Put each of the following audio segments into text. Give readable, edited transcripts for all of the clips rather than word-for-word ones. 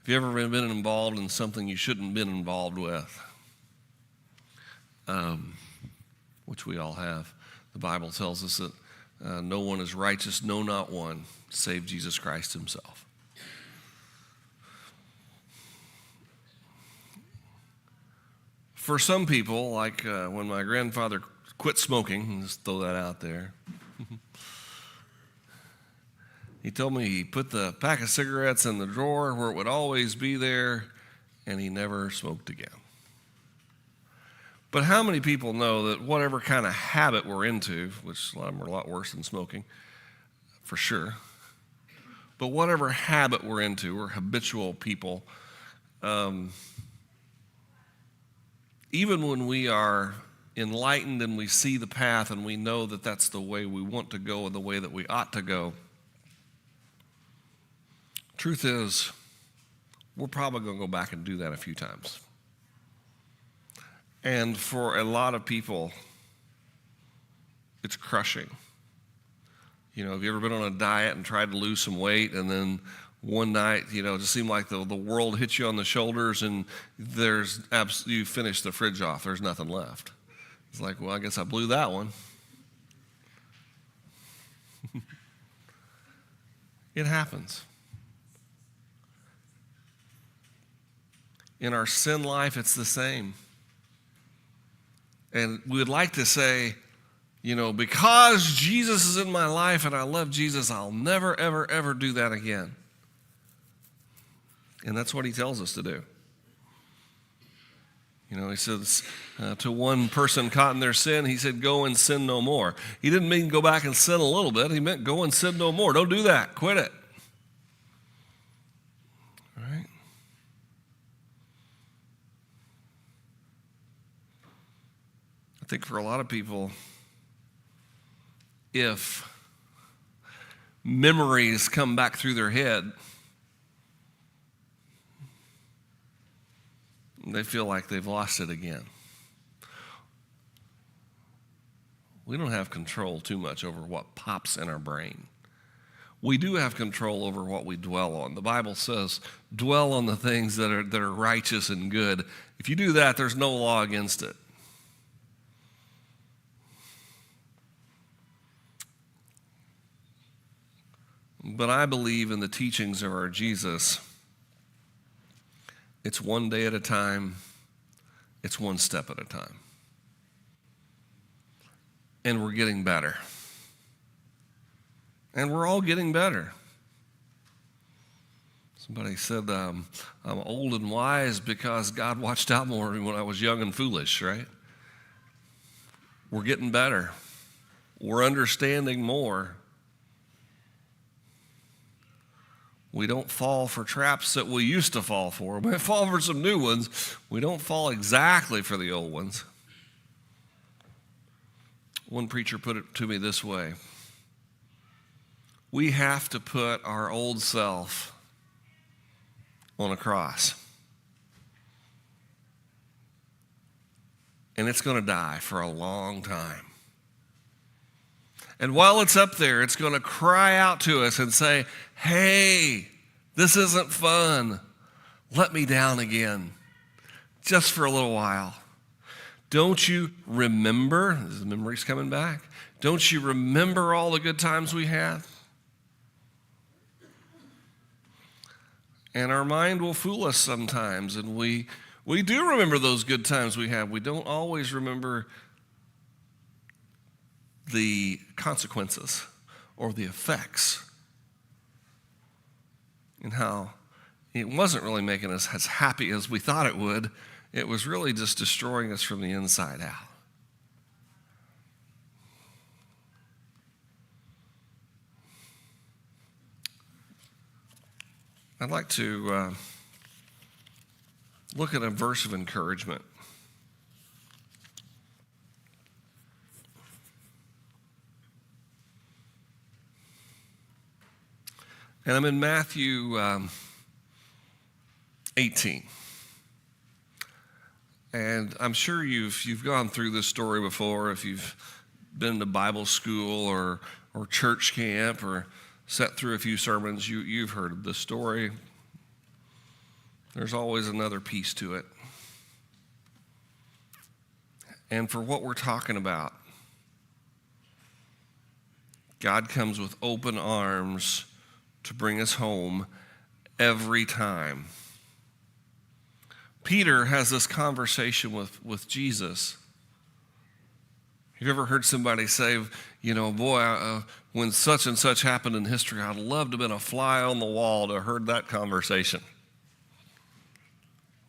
Have you ever been involved in something you shouldn't have been involved with? Which we all have. The Bible tells us that no one is righteous, no, not one, save Jesus Christ himself. For some people, like when my grandfather quit smoking, just throw that out there, he told me he put the pack of cigarettes in the drawer where it would always be there, and he never smoked again. But how many people know that whatever kind of habit we're into, which a lot of them are a lot worse than smoking, for sure, but whatever habit we're into, we're habitual people, even when we are enlightened and we see the path and we know that that's the way we want to go and the way that we ought to go, truth is, we're probably going to go back and do that a few times. And for a lot of people, it's crushing. You know, have you ever been on a diet and tried to lose some weight, and then one night, you know, it just seemed like the world hit you on the shoulders, and you finish the fridge off. There's nothing left. It's like, well, I guess I blew that one. It happens. In our sin life, it's the same. And we would like to say, you know, because Jesus is in my life and I love Jesus, I'll never, ever, ever do that again. And that's what he tells us to do. You know, he says to one person caught in their sin, he said, go and sin no more. He didn't mean go back and sin a little bit. He meant go and sin no more. Don't do that. Quit it. All right? I think for a lot of people, if memories come back through their head, they feel like they've lost it again. We don't have control too much over what pops in our brain. We do have control over what we dwell on. The Bible says, dwell on the things that are righteous and good. If you do that, there's no law against it. But I believe in the teachings of our Jesus. It's one day at a time. It's one step at a time. And we're getting better. And we're all getting better. Somebody said, I'm old and wise because God watched out more when I was young and foolish, right? We're getting better. We're understanding more. We don't fall for traps that we used to fall for. We fall for some new ones. We don't fall exactly for the old ones. One preacher put it to me this way. We have to put our old self on a cross. And it's going to die for a long time. And while it's up there, it's going to cry out to us and say, hey, this isn't fun. Let me down again, just for a little while. Don't you remember? The memory's coming back. Don't you remember all the good times we had? And our mind will fool us sometimes, and we do remember those good times we had. We don't always remember the consequences or the effects, and how it wasn't really making us as happy as we thought it would. It was really just destroying us from the inside out. I'd like to look at a verse of encouragement. And I'm in Matthew 18. And I'm sure you've gone through this story before. If you've been to Bible school or church camp or sat through a few sermons, you've heard of this story. There's always another piece to it. And for what we're talking about, God comes with open arms to bring us home every time. Peter has this conversation with Jesus. Have you ever heard somebody say, boy, when such and such happened in history, I'd love to have been a fly on the wall to have heard that conversation.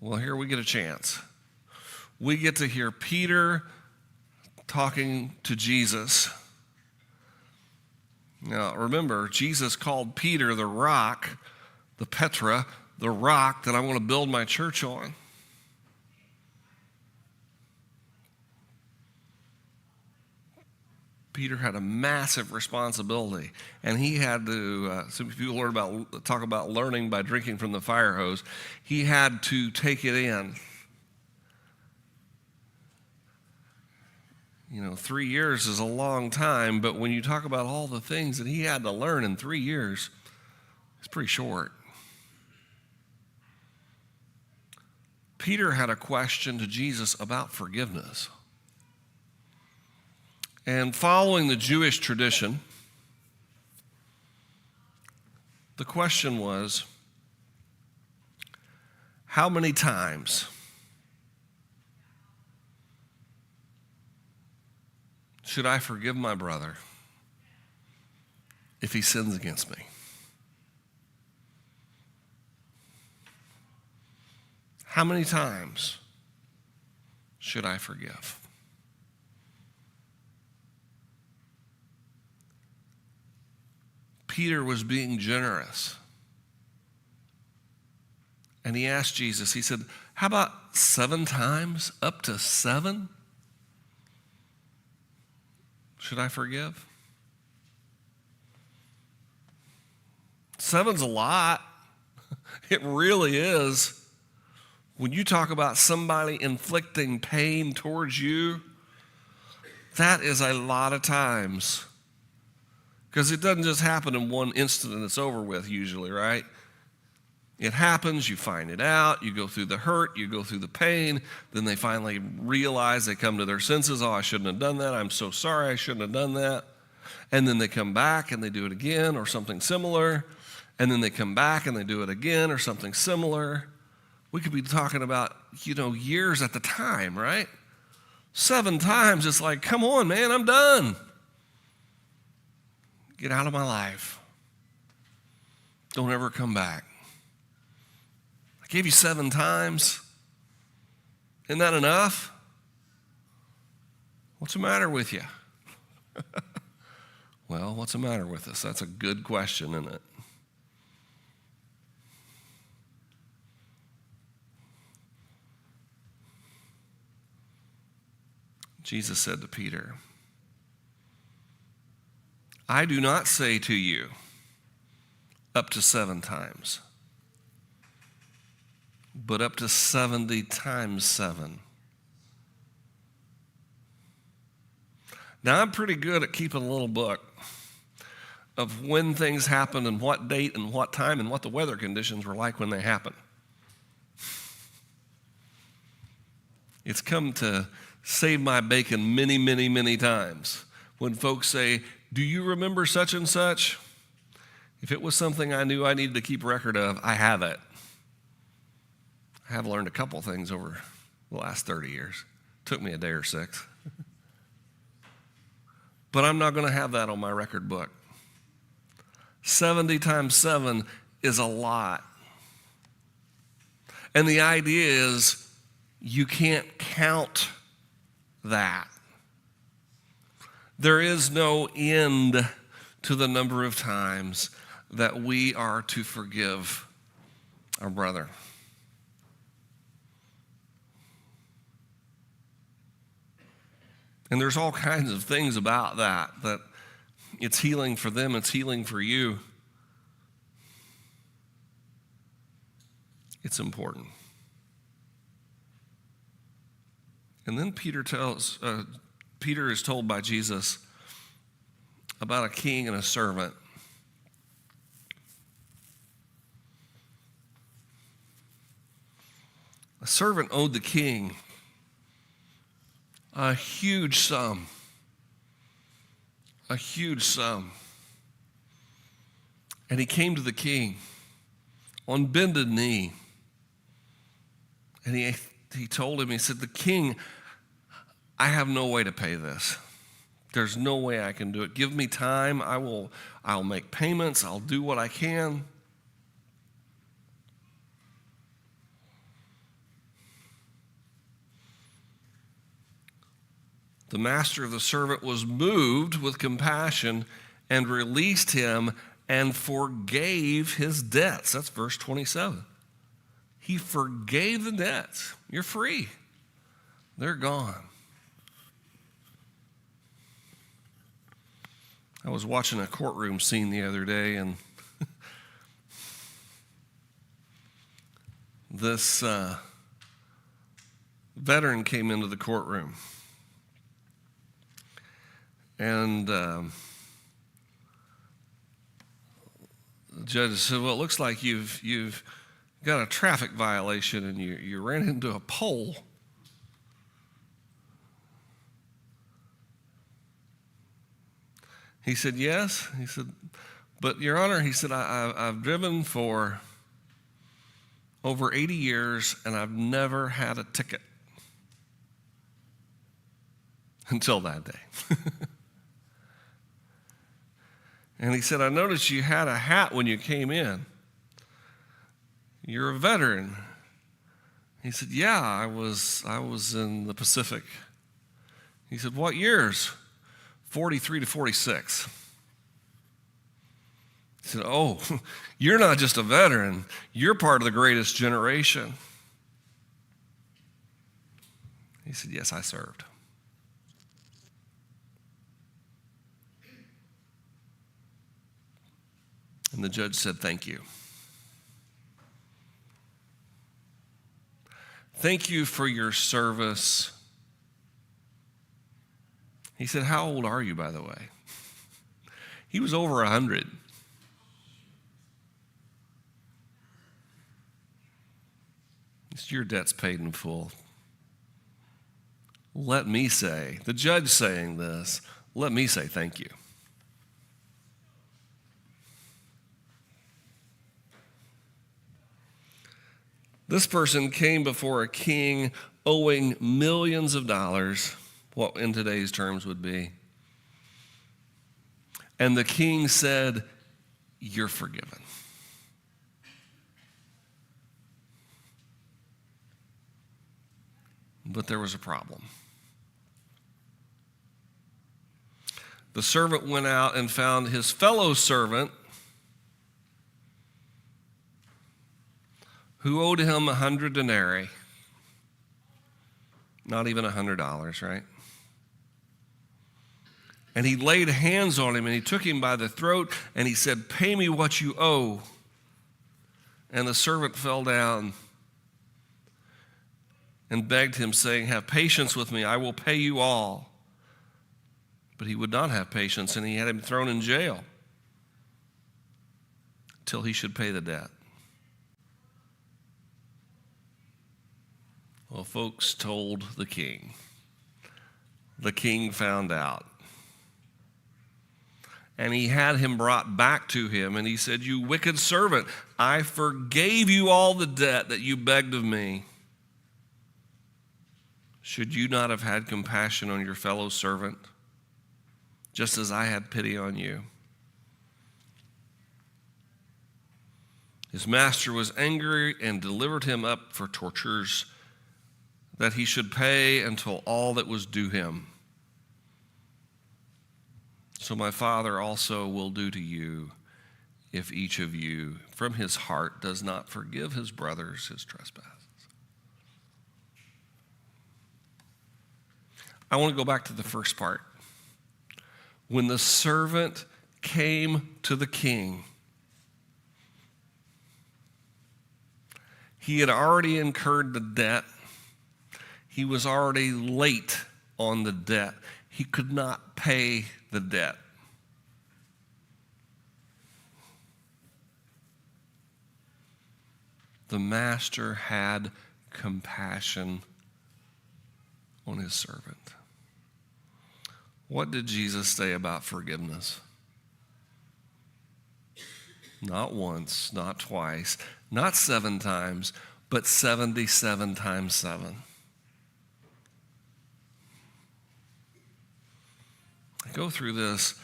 Well, here we get a chance. We get to hear Peter talking to Jesus. Now, remember, Jesus called Peter the rock, the Petra, the rock that I want to build my church on. Peter had a massive responsibility, and he had to, some people talk about learning by drinking from the fire hose. He had to take it in. 3 years is a long time, but when you talk about all the things that he had to learn in 3 years, it's pretty short. Peter had a question to Jesus about forgiveness. And following the Jewish tradition, the question was, how many times should I forgive my brother if he sins against me? How many times should I forgive? Peter was being generous. And he asked Jesus, he said, how about 7 times? Up to 7? Should I forgive? 7's a lot. It really is. When you talk about somebody inflicting pain towards you, that is a lot of times. Because it doesn't just happen in one instant and it's over with usually, right? It happens, you find it out, you go through the hurt, you go through the pain, then they finally realize, they come to their senses, oh, I shouldn't have done that, I'm so sorry, I shouldn't have done that. And then they come back and they do it again or something similar, and then they come back and they do it again or something similar. We could be talking about, years at the time, right? 7 times, it's like, come on, man, I'm done. Get out of my life. Don't ever come back. I gave you 7 times. Isn't that enough? What's the matter with you? Well, what's the matter with us? That's a good question, isn't it? Jesus said to Peter, I do not say to you up to 7 times, but up to 70 times 7. Now, I'm pretty good at keeping a little book of when things happened and what date and what time and what the weather conditions were like when they happened. It's come to save my bacon many, many, many times. When folks say, do you remember such and such? If it was something I knew I needed to keep record of, I have it. I have learned a couple things over the last 30 years. Took me a day or 6. But I'm not going to have that on my record book. 70 times 7 is a lot. And the idea is you can't count that. There is no end to the number of times that we are to forgive our brother. And there's all kinds of things about that it's healing for them, it's healing for you. It's important. And then Peter is told by Jesus about a king and a servant. A servant owed the king a huge sum. A huge sum. And he came to the king on bended knee. And he told him, he said, the king, I have no way to pay this. There's no way I can do it. Give me time. I'll make payments. I'll do what I can. The master of the servant was moved with compassion and released him and forgave his debts. That's verse 27. He forgave the debts. You're free. They're gone. I was watching a courtroom scene the other day, and this veteran came into the courtroom. And the judge said, well, it looks like you've got a traffic violation and you ran into a pole. He said, yes. He said, but Your Honor, he said, I've driven for over 80 years and I've never had a ticket until that day. And he said, I noticed you had a hat when you came in. You're a veteran. He said, yeah, I was in the Pacific. He said, what years? 43 to 46. He said, oh, you're not just a veteran. You're part of the greatest generation. He said, yes, I served. And the judge said, thank you. Thank you for your service. He said, how old are you, by the way? He was over 100. He said, your debt's paid in full. Let me say, the judge saying this, let me say thank you. This person came before a king owing millions of dollars, what in today's terms would be. And the king said, you're forgiven. But there was a problem. The servant went out and found his fellow servant who owed him 100 denarii. Not even $100, right? And he laid hands on him and he took him by the throat and he said, pay me what you owe. And the servant fell down and begged him, saying, have patience with me, I will pay you all. But he would not have patience, and he had him thrown in jail till he should pay the debt. Well, folks told the king. The king found out. And he had him brought back to him, and he said, you wicked servant, I forgave you all the debt that you begged of me. Should you not have had compassion on your fellow servant, just as I had pity on you? His master was angry and delivered him up for tortures, that he should pay until all that was due him. So my Father also will do to you if each of you from his heart does not forgive his brothers his trespasses. I want to go back to the first part. When the servant came to the king, he had already incurred the debt. He was already late on the debt. He could not pay the debt. The master had compassion on his servant. What did Jesus say about forgiveness? Not once, not twice, not 7 times, but 77 times 7. I go through this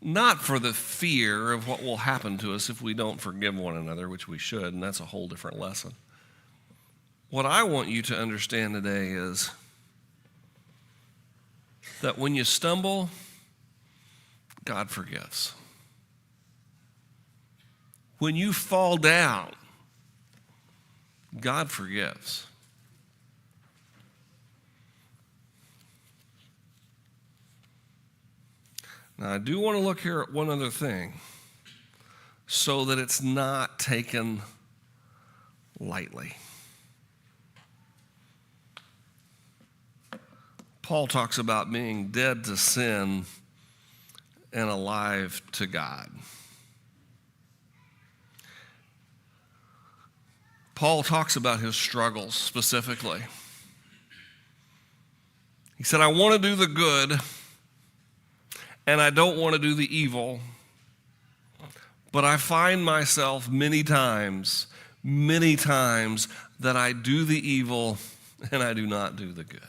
not for the fear of what will happen to us if we don't forgive one another, which we should, and that's a whole different lesson. What I want you to understand today is that when you stumble, God forgives. When you fall down, God forgives. Now, I do want to look here at one other thing so that it's not taken lightly. Paul talks about being dead to sin and alive to God. Paul talks about his struggles specifically. He said, I want to do the good, and I don't want to do the evil, but I find myself many times that I do the evil and I do not do the good.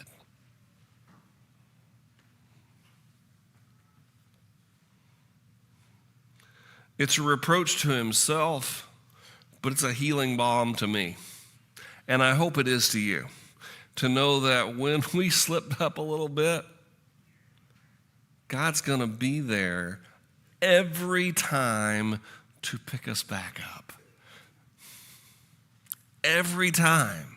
It's a reproach to himself, but it's a healing balm to me. And I hope it is to you, to know that when we slipped up a little bit, God's going to be there every time to pick us back up. Every time.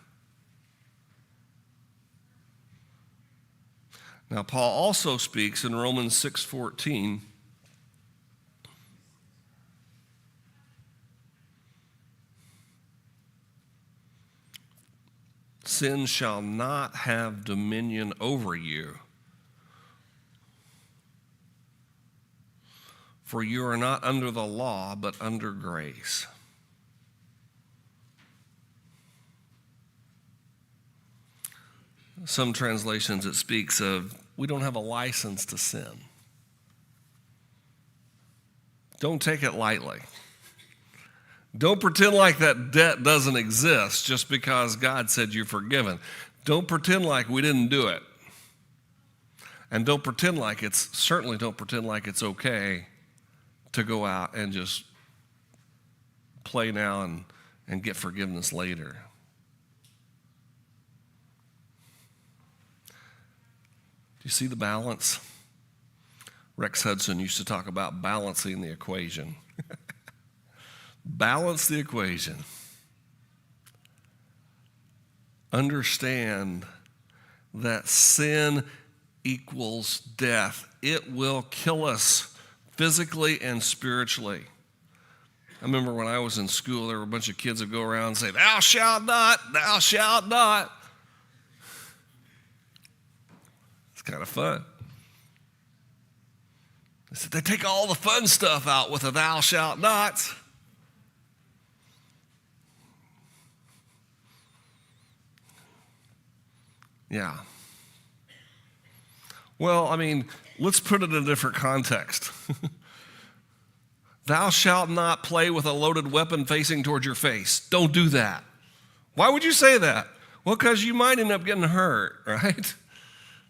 Now, Paul also speaks in Romans 6:14. Sin shall not have dominion over you, for you are not under the law, but under grace. Some translations it speaks of, we don't have a license to sin. Don't take it lightly. Don't pretend like that debt doesn't exist just because God said you're forgiven. Don't pretend like we didn't do it. And don't pretend like certainly don't pretend like it's okay to go out and just play now and get forgiveness later. Do you see the balance? Rex Hudson used to talk about balancing the equation. Balance the equation. Understand that sin equals death. It will kill us physically and spiritually. I remember when I was in school, there were a bunch of kids that go around and say, thou shalt not, thou shalt not. It's kind of fun. They said they take all the fun stuff out with a thou shalt not. Yeah. Well, I mean, let's put it in a different context. Thou shalt not play with a loaded weapon facing towards your face. Don't do that. Why would you say that? Well, because you might end up getting hurt, right?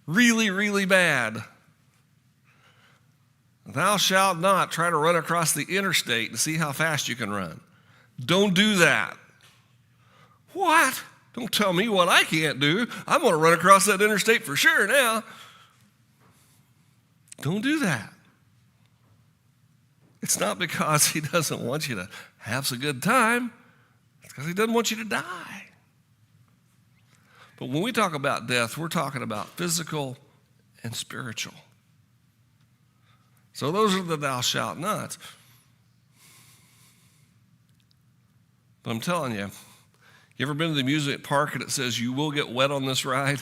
Really, really bad. Thou shalt not try to run across the interstate and see how fast you can run. Don't do that. What? Don't tell me what I can't do. I'm going to run across that interstate for sure now. Don't do that. It's not because he doesn't want you to have some good time. It's because he doesn't want you to die. But when we talk about death, we're talking about physical and spiritual. So those are the thou shalt nots. But I'm telling you, you ever been to the amusement park and it says you will get wet on this ride?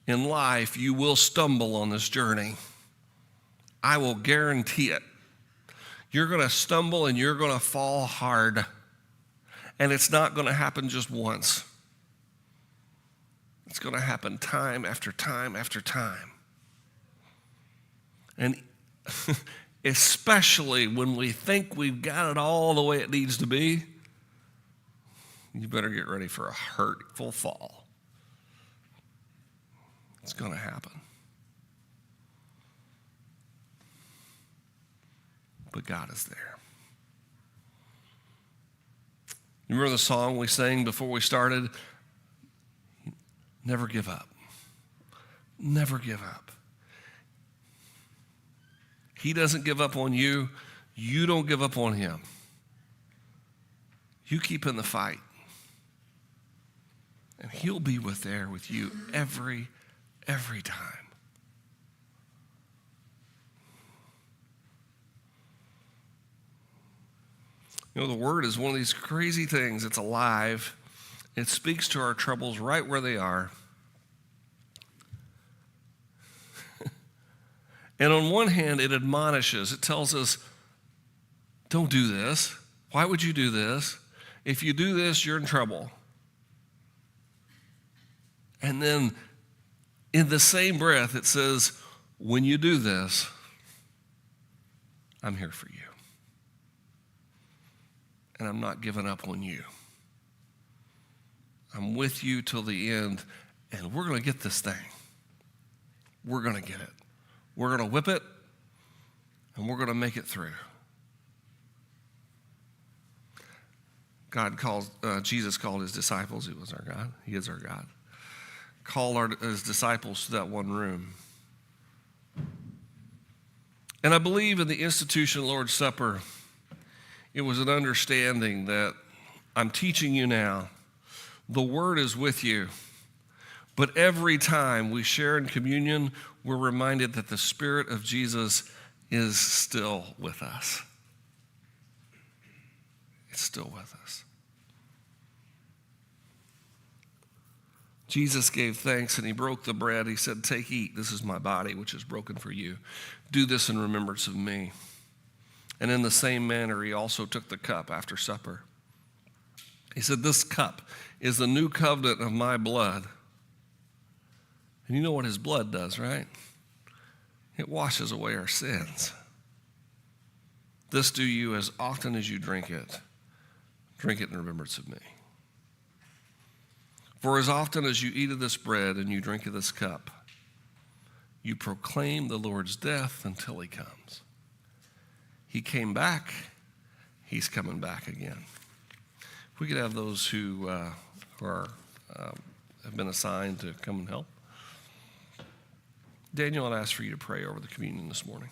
In life, you will stumble on this journey. I will guarantee it. You're going to stumble and you're going to fall hard. And it's not going to happen just once. It's going to happen time after time after time. And especially when we think we've got it all the way it needs to be, you better get ready for a hurtful fall. It's going to happen. But God is there. You remember the song we sang before we started? Never give up. Never give up. He doesn't give up on you. You don't give up on him. You keep in the fight. And he'll be there with you every time. You know, the Word is one of these crazy things. It's alive. It speaks to our troubles right where they are. And on one hand, it admonishes. It tells us, don't do this. Why would you do this? If you do this, you're in trouble. And then in the same breath, it says, when you do this, I'm here for you. And I'm not giving up on you. I'm with you till the end, and we're going to get this thing. We're going to get it. We're going to whip it, and we're going to make it through. Jesus called his disciples. He was our God. He is our God. Called his disciples to that one room. And I believe in the institution of the Lord's Supper, it was an understanding that I'm teaching you now. The Word is with you. But every time we share in communion, we're reminded that the Spirit of Jesus is still with us. It's still with us. Jesus gave thanks and he broke the bread. He said, take, eat. This is my body, which is broken for you. Do this in remembrance of me. And in the same manner, he also took the cup after supper. He said, this cup is the new covenant of my blood. And you know what his blood does, right? It washes away our sins. This do you as often as you drink it. Drink it in remembrance of me. For as often as you eat of this bread and you drink of this cup, you proclaim the Lord's death until he comes. He came back. He's coming back again. If we could have those who have been assigned to come and help. Daniel, I'd ask for you to pray over the communion this morning.